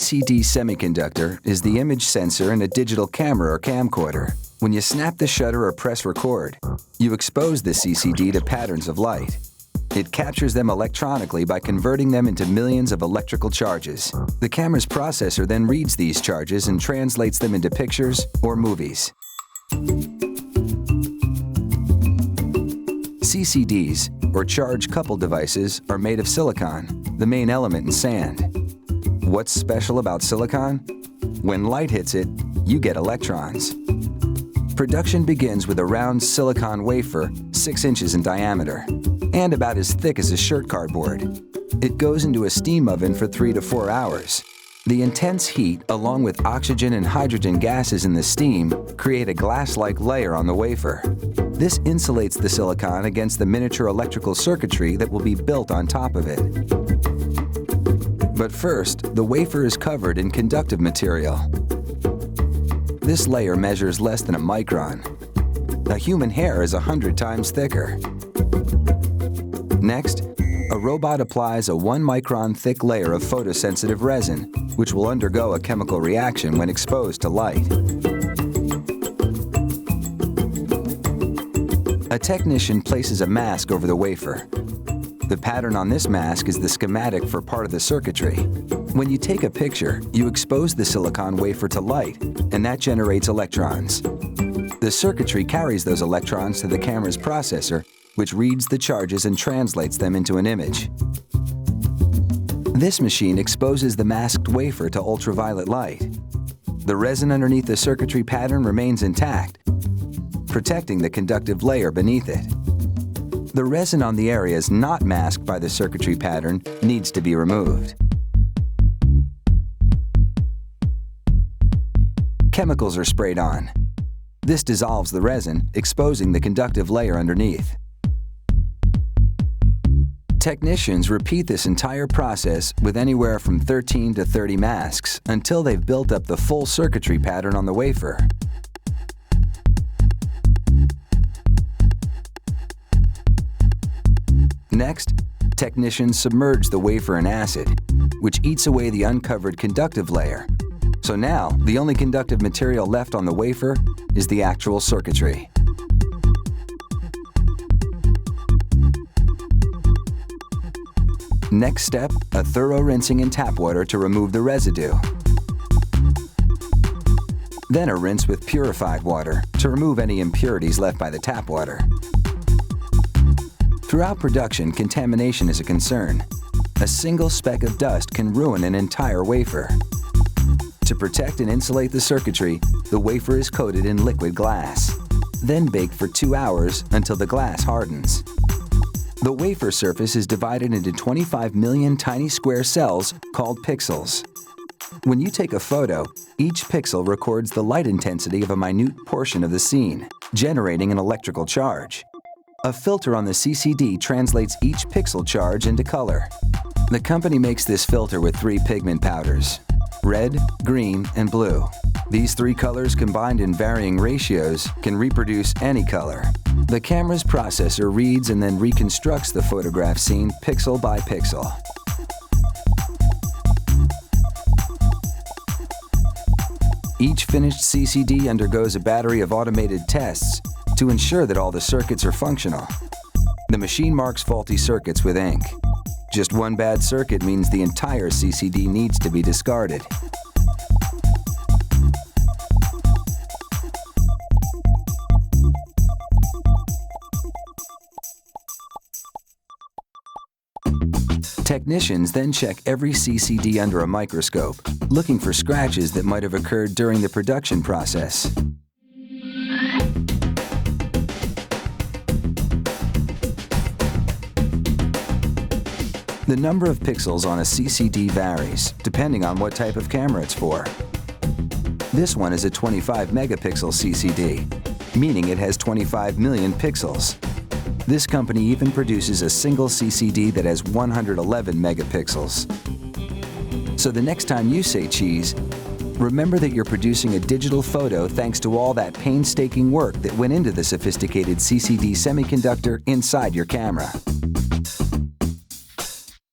CCD Semiconductor is the image sensor in a digital camera or camcorder. When you snap the shutter or press record, you expose the CCD to patterns of light. It captures them electronically by converting them into millions of electrical charges. The camera's processor then reads these charges and translates them into pictures or movies. CCDs, or charge-coupled devices, are made of silicon, the main element in sand. What's special about silicon? When light hits it, you get electrons. Production begins with a round silicon wafer 6 inches in diameter and about as thick as a shirt cardboard. It goes into a steam oven for 3 to 4 hours. The intense heat, along with oxygen and hydrogen gases in the steam, create a glass-like layer on the wafer. This insulates the silicon against the miniature electrical circuitry that will be built on top of it. But first, the wafer is covered in conductive material. This layer measures less than a micron. A human hair is 100 times thicker. Next, a robot applies a 1-micron thick layer of photosensitive resin, which will undergo a chemical reaction when exposed to light. A technician places a mask over the wafer. The pattern on this mask is the schematic for part of the circuitry. When you take a picture, you expose the silicon wafer to light, and that generates electrons. The circuitry carries those electrons to the camera's processor, which reads the charges and translates them into an image. This machine exposes the masked wafer to ultraviolet light. The resin underneath the circuitry pattern remains intact, protecting the conductive layer beneath it. The resin on the areas not masked by the circuitry pattern needs to be removed. Chemicals are sprayed on. This dissolves the resin, exposing the conductive layer underneath. Technicians repeat this entire process with anywhere from 13 to 30 masks until they've built up the full circuitry pattern on the wafer. Next, technicians submerge the wafer in acid, which eats away the uncovered conductive layer. So now, the only conductive material left on the wafer is the actual circuitry. Next step, a thorough rinsing in tap water to remove the residue. Then a rinse with purified water to remove any impurities left by the tap water. Throughout production, contamination is a concern. A single speck of dust can ruin an entire wafer. To protect and insulate the circuitry, the wafer is coated in liquid glass, then baked for 2 hours until the glass hardens. The wafer surface is divided into 25 million tiny square cells called pixels. When you take a photo, each pixel records the light intensity of a minute portion of the scene, generating an electrical charge. A filter on the CCD translates each pixel charge into color. The company makes this filter with 3 pigment powders: red, green, and blue. These 3 colors combined in varying ratios can reproduce any color. The camera's processor reads and then reconstructs the photograph scene pixel by pixel. Each finished CCD undergoes a battery of automated tests to ensure that all the circuits are functional. The machine marks faulty circuits with ink. Just one bad circuit means the entire CCD needs to be discarded. Technicians then check every CCD under a microscope, looking for scratches that might have occurred during the production process. The number of pixels on a CCD varies, depending on what type of camera it's for. This one is a 25 megapixel CCD, meaning it has 25 million pixels. This company even produces a single CCD that has 111 megapixels. So the next time you say cheese, remember that you're producing a digital photo thanks to all that painstaking work that went into the sophisticated CCD semiconductor inside your camera.